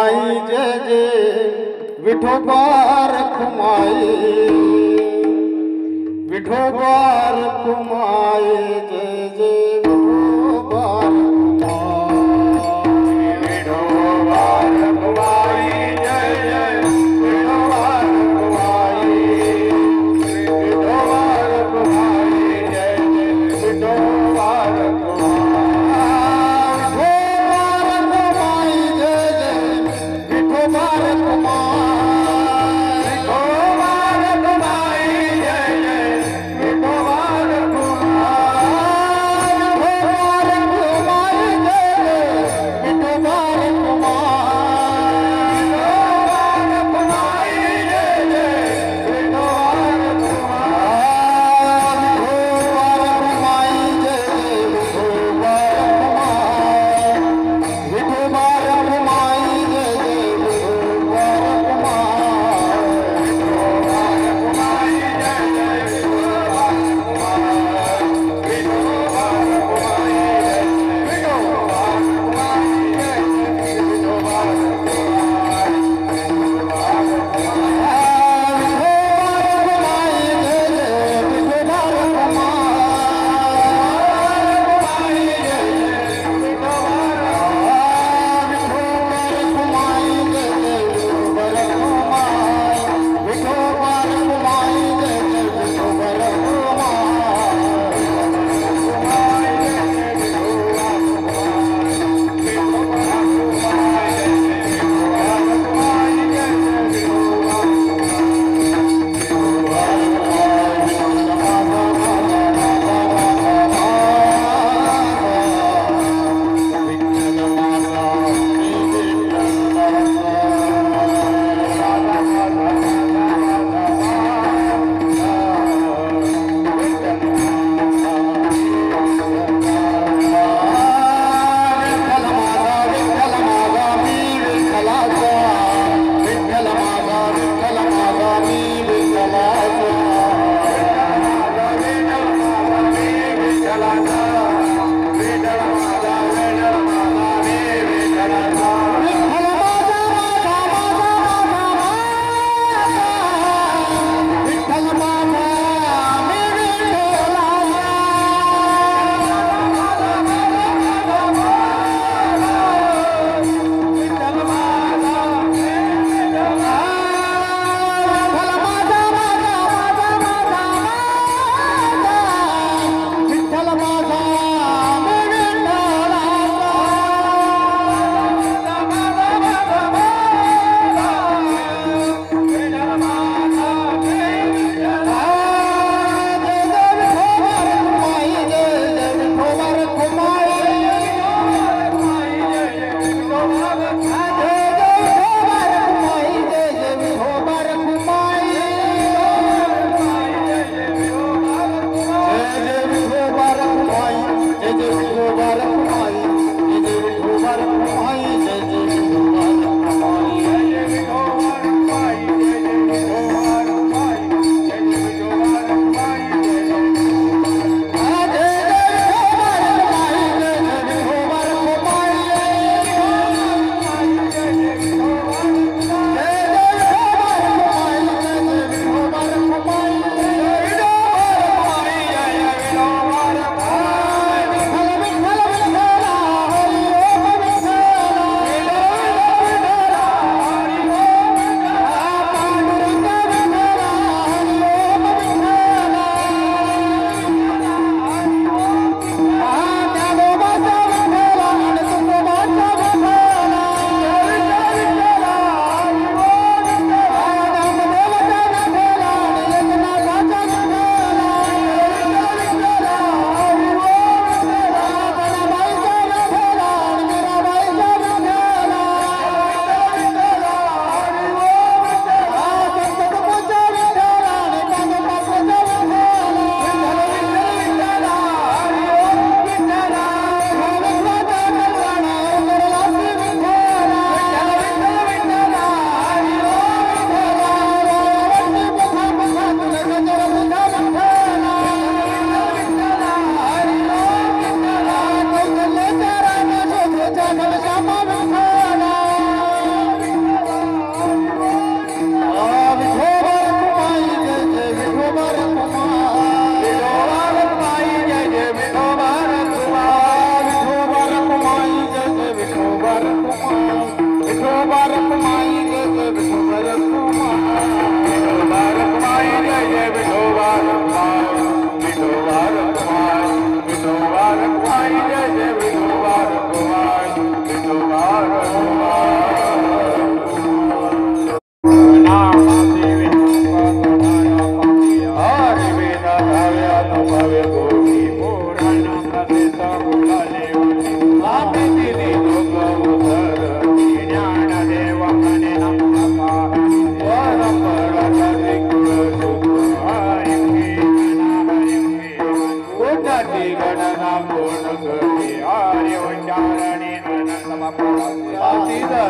रखुमाई जय जय विठोबा रखुमाई विठोबा रखुमाई जय जय विठोबा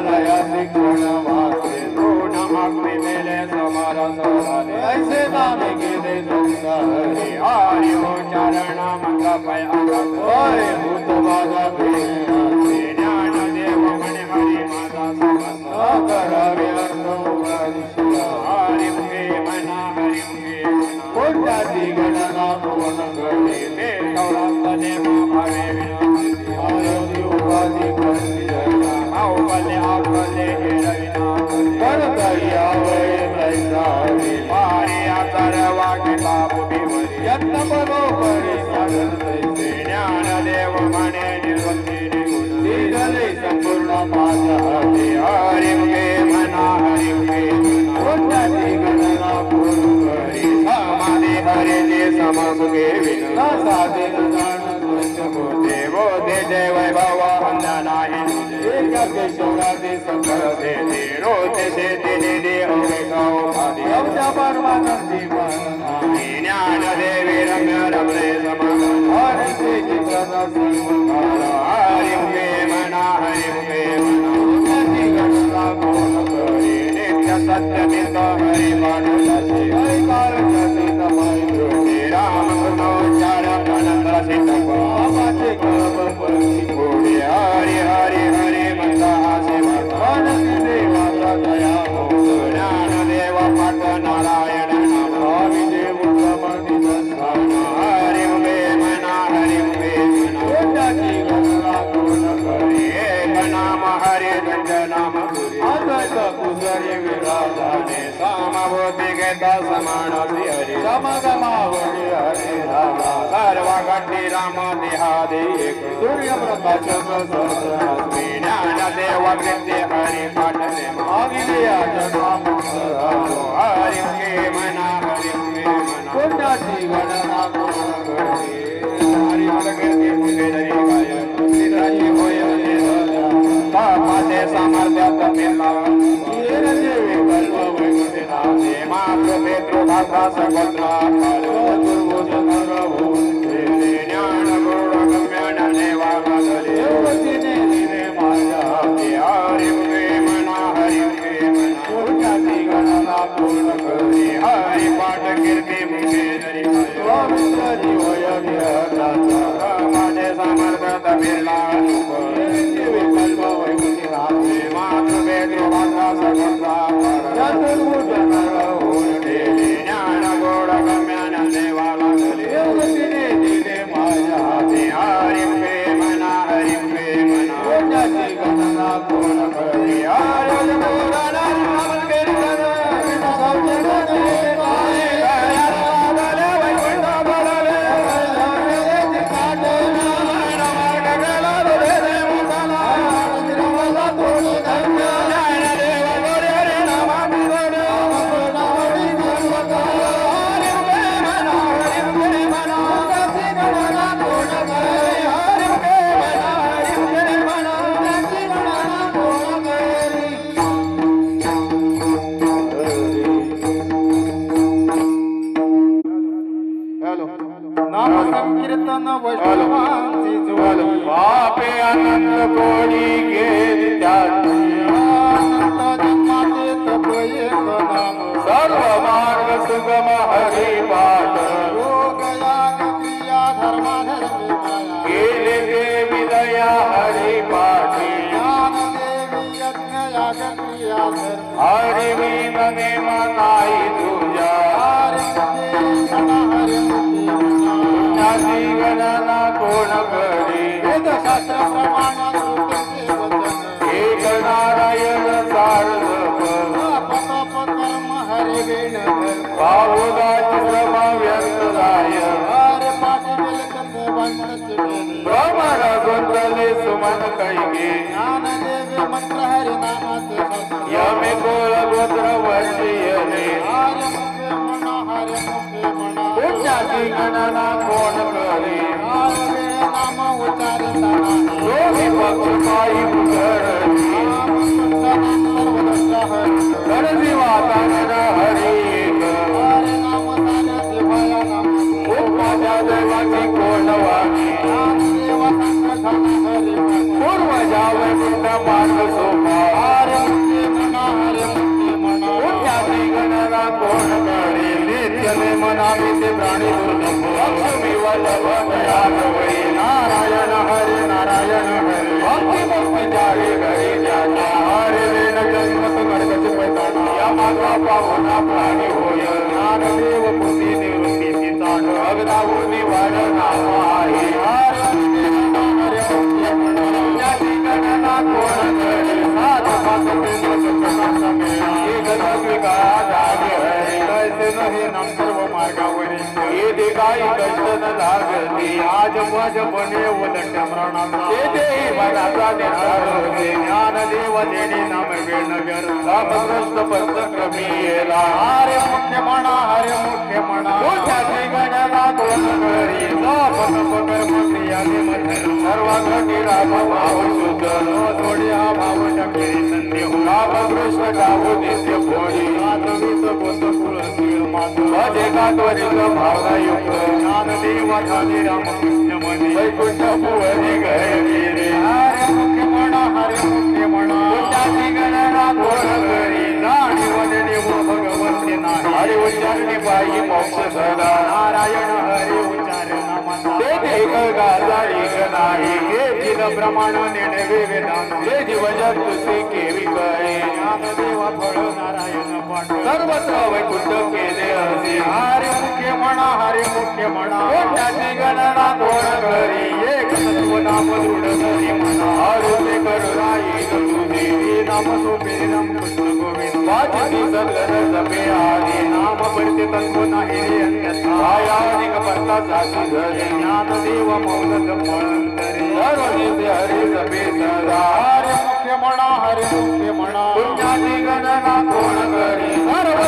दया शिक्षण वाचे ऋण अग्नि मेले समरस झाले ऐसे नामे गेले तुमचा हरी हरि उच्चारण मंत्र पै अंगत होय भूत माझा ज्ञानदेव म्हणे हरी माझा समर्थ करावे अर्थ उपनिषदा हरि मुखे म्हणा हरि मुखे कोणत्याची गणना कोण करणे ते गौरव देव भावे विनोदी आयोगी उपाधी करती औबले आकले हेरविना परताई आवय तैसावी मारे आचार वागे बाबू बिवरी यत्न बरोबरी साधन तैसे ज्ञानदेव म्हणे निवृत्ती निगुण निघाले संपूर्ण माझ्या हाती हरि मुखे म्हणा हरि मुखे कोणत्याची गणना कोण करी समाधि हरे जे समसुखे विन न साधे न जाण द्वैत होते देवो दे जय वैभव अन्य नाही तुझे एका केशवराजे संकर ते रोते से ते दे अवे गाव भादी अवच्या परमानंदी मानना ज्ञानदेवी रम्य रमणे समागम हरे ते जितना सर्वकाला हरि मुखे म्हणा हरि मुखे म्हणा कोणत्याची गणना कोण करी नित्य सत्य नित हरि पाठुलाशी ऐकाल जसे तमाई श्री राम कृष्णोच्चार अनंतर सिद्धप बाबाचे कळप पळशी पुढे हरि हरि हरि म्हणता हासे माता मानवी देवाचा दया होतो ज्ञानदेव पाठ नारायण नाम स्वामी देव उत्तम निधन हरि मुखे म्हणा हरि मुखे म्हणा कोणत्याची गणना कोण करी एक नाम हरि दंड नाम गुरी अद्वैत पुजारी विराजाने समभूती घेता समान श्री हरी समगमावळी हरे रामा सर्व घटी राम देहादे एक सूर्यप्रकाश सहस्रस्मी ज्ञानदेव कृत्य हरि पाठने अगिलिया जन्मामुखराजो हरि मुखे म्हणा हरि मुखे म्हणा कोणत्याची गणना कोण करी हरि कीर्ती मुखे धरी गाय सिद्धाची होय पापाचे सामर्थ्यात मिळला येन देवी कल्प वैकुंठनाथे मातृ पितृ भाषा सगोत्र दुर्भुज नर होऊन गेले ज्ञान गुण गम्यान देवा गाजले देवतीने दिले माझ्या हाती हरि मुखे म्हणा हरि मुखे म्हणा कोणत्याची गणना कोण करी हरि पाठ कीर्ती मुखे धरी गाय स्वामींद्री होय विहताचा माझे सामर्थ्यात मिळला देवी कल्प वैकुंठनाथे मातृ पितृ भाषा सगोत्र चतुर्भुज नर होऊन गेले ज्ञान गुण गम्यान देवा गाजले देवतीने दिले माझ्या हाती हरि मुखे म्हणा हरि मुखे म्हणा कोणत्याची गणना कोण करी हरि मुखे नाम संकीर्तन वैष्णवांची जोडी बापे आनंद कोणी घेत त्याची अनंत जन्माचे तप एक नाम सर्व मार्ग सुगम हरी पाठ योग याग क्रिया धर्माधर्मी माया केले ते विदया हरी पाठी ज्ञान देवी यज्ञ याग क्रिया धर्म हरी मी नने मनाई तुझ्या हरि मुखे म्हणा हरि मुखे म्हणा पुण्याची गणना कोण करी वेदशास्त्र प्रमाण श्रुतीचे वचन एक नारायण सारजप पतप कर्म हरि वेण धर्म बाहुदाची श्रम व्यर्थ जाय हरि पाठी बिलकते वांचते वेणी भ्रमर गुंतले सुमन कैगे ज्ञान देवी मंत्र हरि नामाचे शस्त्र यमे कोल गोत्र वर्षीयने हरि मुखे म्हणा हरि मुखे म्हणा पुण्याची गणना कोण करी हरि वेळ नाम उच्चारिता नाही दोन्ही पक्ष पायी उतरली नाम शुद्ध नाम सर्वदृष्ट हरि गणजी वातावरण हरी एक हरि नाम सारे देवया नाम माझ्या देवाची कोण वाणी ज्ञान देव संकट हरि पूर्वजा वैकुंठ मार्ग सोपा हरे मुक्ती म्हणा हरे मुक्ती म्हणा पुण्याची गणना कोण कळे नित्य मनावी ते प्राणी दुर्लभ लक्ष्मी वल्लभ दयाजवळी नारायण हरे नारायण हरे भक्ती भक्ती जावे घरी ज्याच्या हरे वेण जन्मत गणपती पैताना या मागा पाहुणा प्राणी होय ज्ञानदेव कृती निवृत्तीची ताण अगदाऊ निवार नाम आहे हरे मुक्ती म्हणा पुण्याची गणना कोण कळे सात पाच सर्व मार्गावरील येथे काही कष्ट न लागली आज मज बने उलट मरणाचा येथे भगाचा देणार होते ज्ञानदेव देणे नाम वेणगर सापग्रस्त पंथ क्रमी येला हरे मुख्य म्हणा हरे मुख्य म्हणा मोठ्याची गणना कोण करी सापन पकर क्रियाने मधर सर्व घटी राम भाव शुद्ध नो थोडी हा भाव टकेरी संधी रामकृष्ण गावो नित्य भोळी आतवीत गोत कुळ शिळ मात भजे कात्वरित भावना युक्त ज्ञानदेव झाले रामकृष्ण मनी वैकुंठ भुवनी घरी रे हरे मुख्य म्हणा हरे मुख्य म्हणा पुण्याची गणना कोण करी जाणीव देव भगवंती नाही हरी उच्चारणे पायी मोक्ष सदा नारायण हरी उच्चार नामाचा ते गाजाळीक नाही हे जिन प्रमाण नेणवे वेदांत जे जीवजत तुझे केवी कळे ज्ञानदेव फळ नारायण पाठ सर्वत्र वैकुंठ केले असे हरे मुख्य म्हणा हरे मुख्य म्हणा पुण्याची गणना कोण करी एक तत्व नाम दृढ धरी म्हणा आरोग्य करुणाई तुझे नाम सोपे राम कृष्ण गोविंद वाचती सदर जपे आदी नाम परिते तत्व नाही अन्यथा आयानिक परता जाती घरे ज्ञानदेव मौन जपंतरे सर्वनिसे हरी जपे सदा हरे मुख्य म्हणा हरे मुख्य म्हणा पुण्याची गणना कोण करी सर्व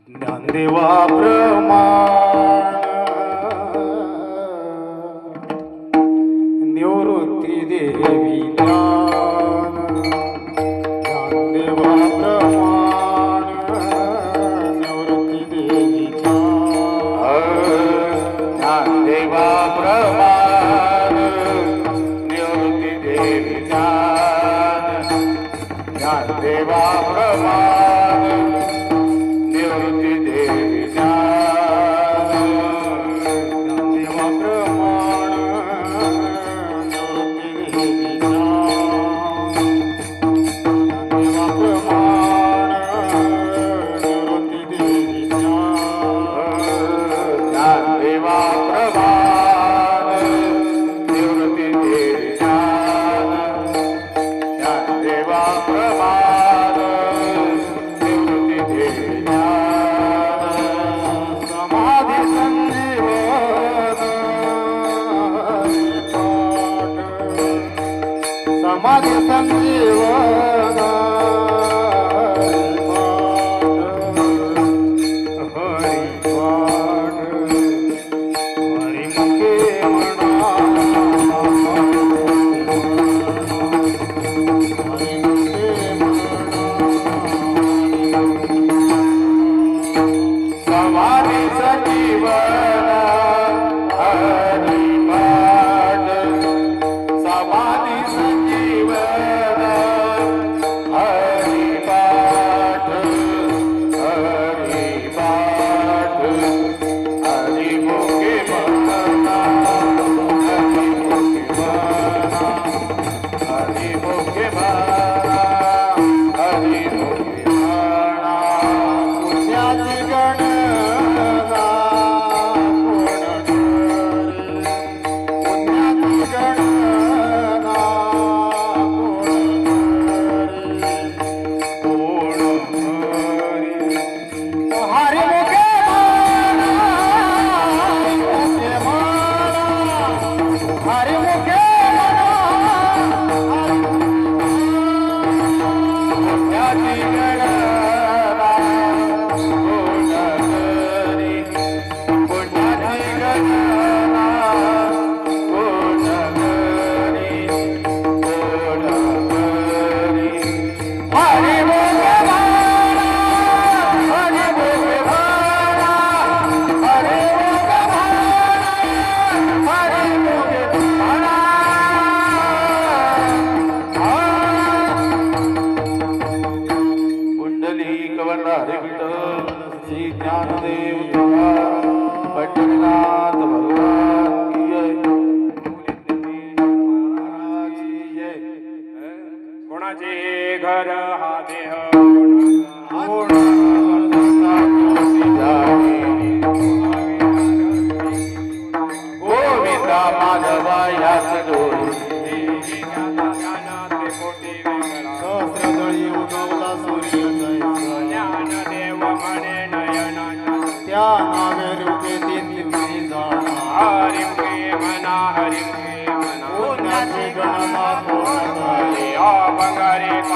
ज्ञानदेवा प्रमाण निवृत्ती देवी ज्ञान ज्ञानदेवा प्रमाण निवृत्ती देवी ज्ञानदेवा प्रमाण निवृत्ती देवी ज्ञान ज्ञानदेवा प्रमाण निवृत्ती देवी ज्ञान ज्ञानदेवा प्रमाण निवृत्ती देवी ज्ञान ज्ञानदेवा प्रमाण निवृत्ती देवी ज्ञान ज्ञानदेवा प्रमाण निवृत्ती देवी ज्ञान ज्ञानदेवा प्रमाण निवृत्ती देवी ज्ञान समाधी संजीवन पाठ समाधी संजीवन पाठ हरी पाठ हरी मुखे म्हणा हरी मुखे समाधी सजीवन हरी पाठ समाधी सजीवन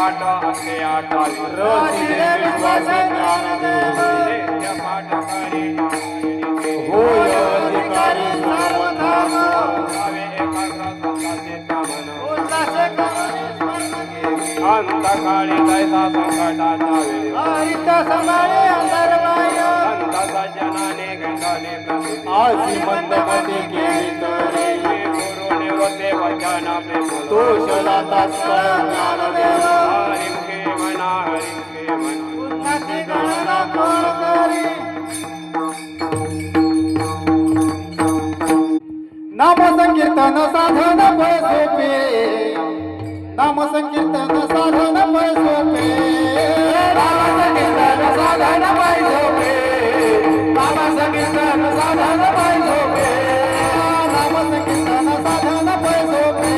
आठ असे आठावी रचिले विश्वास ज्ञानदेव नित्य पाठ करी होय अधिकारी सर्वधाम भावे एकाग्र संताचे मन उल्हासे करुणी स्मरण अंतकाळी दैसा संकटाचा वेळ हरित समाळे अंतर्बाह्य अंताचा जनाने गंगाने प्रसिद्धी आजी मंदमती केली तरी गुरु निवृत्ते वचन प्रेम तो शलाता ज्ञानदेव हरिम के मना हरिम के मना उल्हासी गणना कोण करी नाम संकीर्तन साधन फळ सोपे नाम संकीर्तन साधन फळ सोपे नाम संकीर्तन साधन फळ सोपे नाम संकीर्तन साधन फळ सोपे नाम संकीर्तन साधन फळ सोपे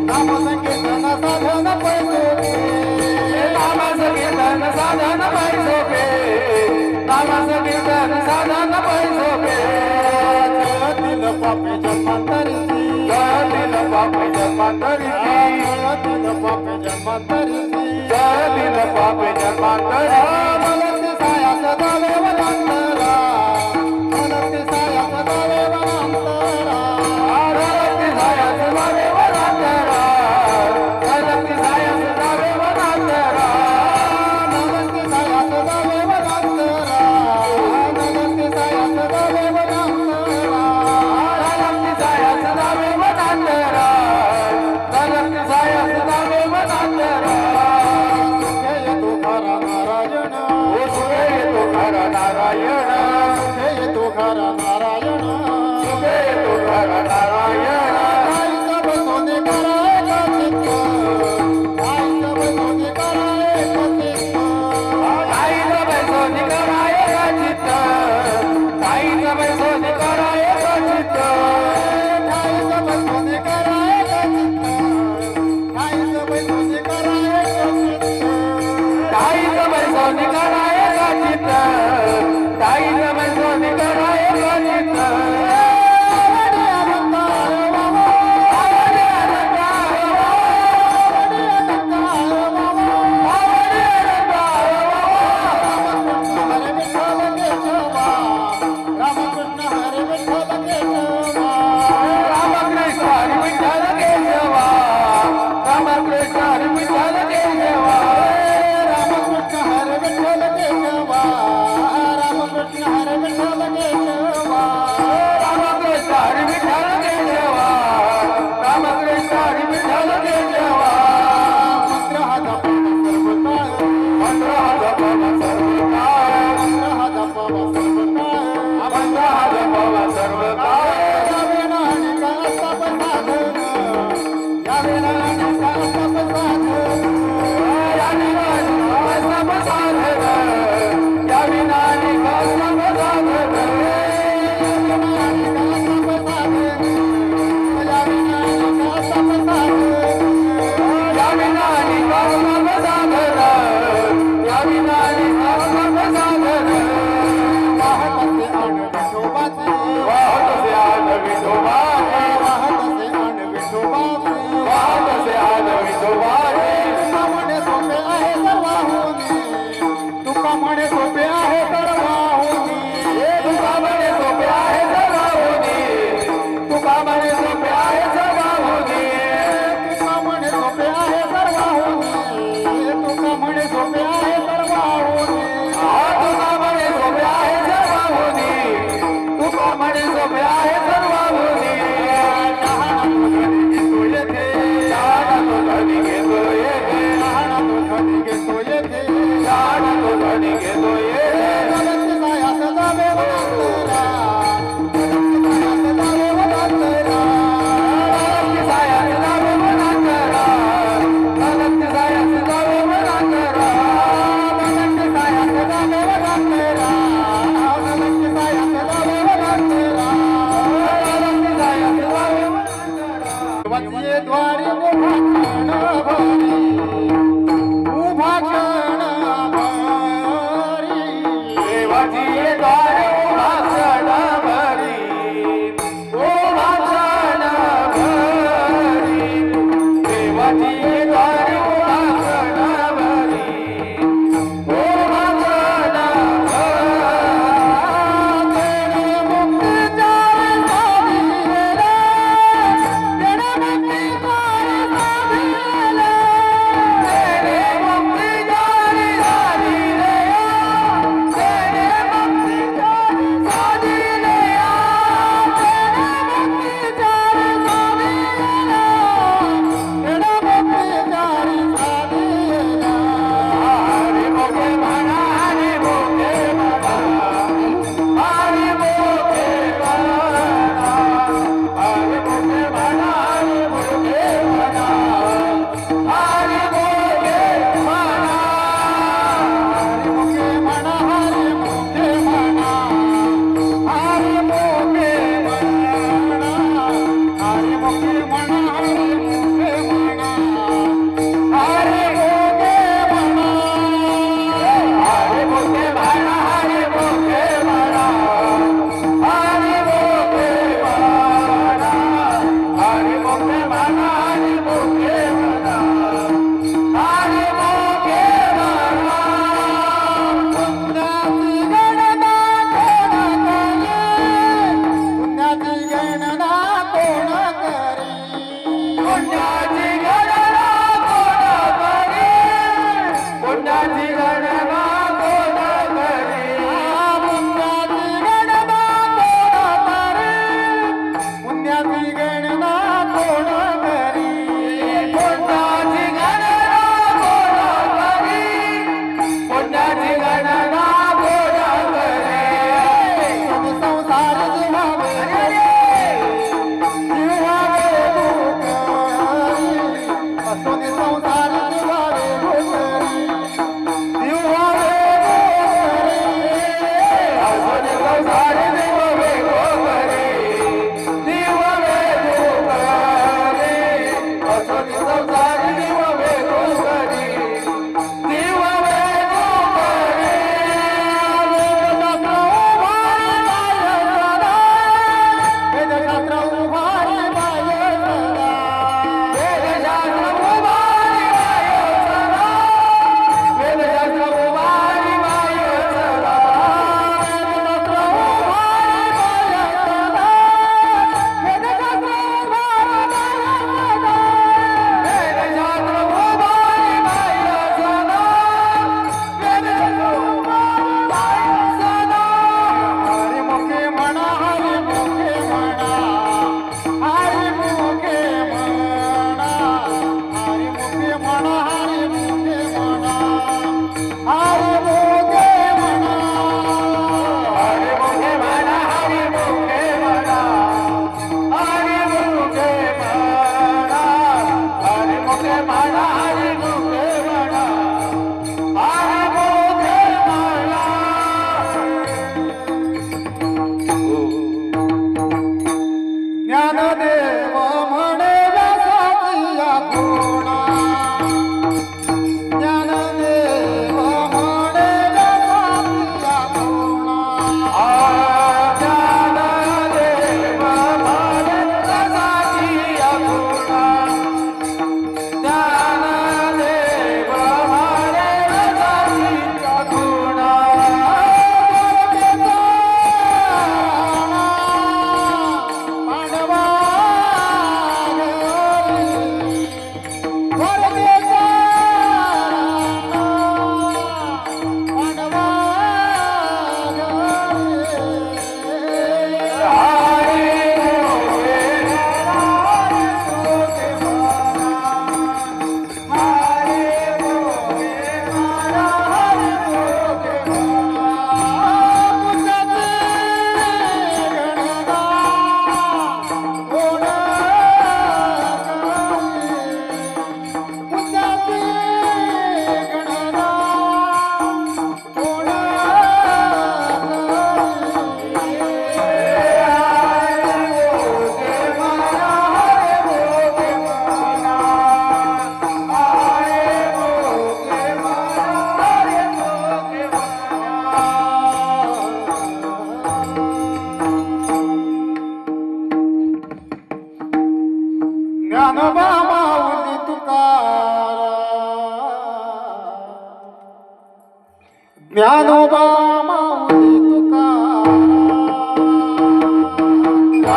नाम संकीर्तन साधन फळ सोपे नाम संकीर्तन साधन फळ सोपे नाम संकीर्तन साधन फळ सोपे जळतील पापे जन्मांतरीची जळतील पापे जन्मांतरीची जळतील पापे जन्मांतरीची जळतील पापे जन्मांतरी मनते सायास दावे वनांतरा मनते सायास दावे वनांतरा आरती सायास जावे वनांतरा आरती सायास जावे वनांतरा मनते सायास दावे वनांतरा मनते सायास दावे वनांतरा आरती सायास जावे वनांतरा आरती सायास जावे वनांतरा सुखे येतो खरा नारायण ओ सुखे येतो खरा नारायण सुखे येतो खरा नारायण सुखे येतो खरा नारायण आईचा बसोने करायचा चित्त आईचा बसोने करायचा चित्त आईचा बैसो निकराय चित्त आईचा बैसो निकराय चित्त आईचा बसोने करायचा चित्त आईचा बसोने करायचा चित्त ताईचा बैसो निकराय चित्त ताईचा बैसो निकराय चित्त आवडी आनंदाय बाबा आवडे आनंदाय आवडी आनंदाय बाबा आवडे आनंदाय हरे विठ्ठल केशवा रामकृष्ण हरे विठ्ठल केशवा रामकृष्ण हरी विठ्ठल केशवा रामकृष्ण हरी विठ्ठल केशवा रामकृष्ण हरे विठ्ठल केशवा रामकृष्ण हरे विठ्ठल केशवा रामकृष्ण हरी विठ्ठल केशवा रामकृष्ण हरी विठ्ठल केशवा मंत्र हा जपावा मंत्र हा जपावा सर्व काळ या विना अनेका तप साधन या विना अनेका तप साधन या विना सब साधन या विना सब साधन या विना सब साधन या विना सब साधन वाहत से आन विठोबाचे वाहत से आन विठोबाचे तुका म्हणे सोपे आहे सर्वाहुनी तुका म्हणे सोपे आहे सर्वाहुनी तुका म्हणे सोपे आहे सर्वाहुनी तुका म्हणे सोपे आहे सर्वाहुनी तुका म्हणे सोपे आहे सर्वाहुनी तुका म्हणे सोपे आहे सर्वाहुनी तुका म्हणे सोपे आहे सर्वाहुनी लहान तो घरी घेतो येथे लहान तो घरी घेतो येथे लहान तो घरी घेतो येथे लहान तो घरी घेतो येथे जगत सायास जावे वनांतरा जगत सायास जावे वनांतरा सायास जावे वनांतरा जगत सायास जावे वनांतरा जगत सायास जावे वनांतरा जगत सायास जावे वनांतरा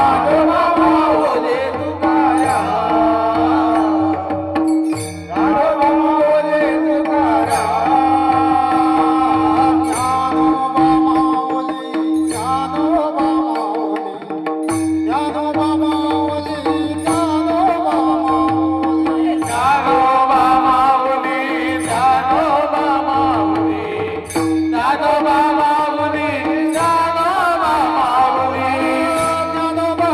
ज्ञानोबा माऊली तुकाराम ज्ञानोबा माऊली तुकाराम ज्ञानोबा माऊली ज्ञानोबा माऊली ज्ञानोबा माऊली ज्ञानोबा माऊली ज्ञानोबा माऊली ज्ञानोबा माऊली ज्ञानोबा माऊली ज्ञानोबा माऊली ज्ञानोबा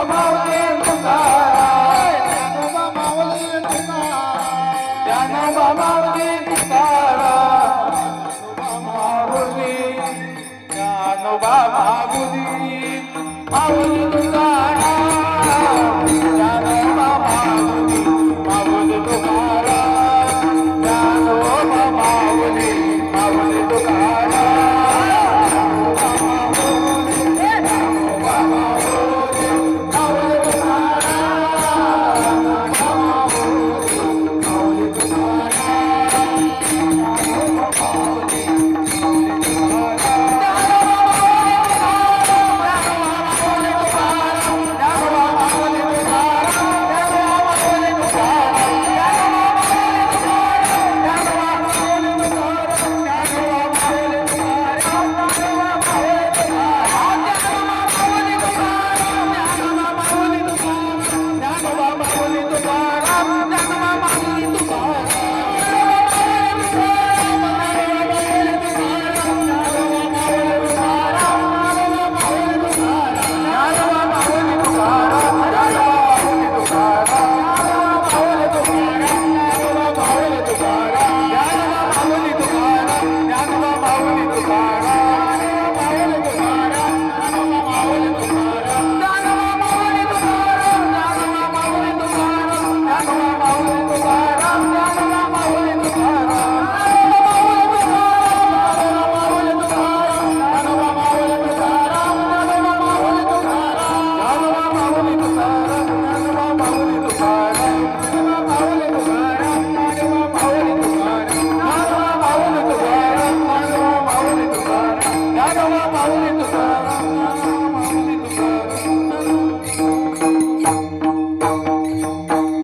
माऊली तुकाराम ज्ञानोबा माऊली तुकाराम ज्ञानोबा माऊली तुकाराम माऊली ज्ञानोबा माऊली माऊली तुकाराम ज्ञानोबा माऊली माऊली तुकाराम ज्ञानोबा माऊली माऊली तुकाराम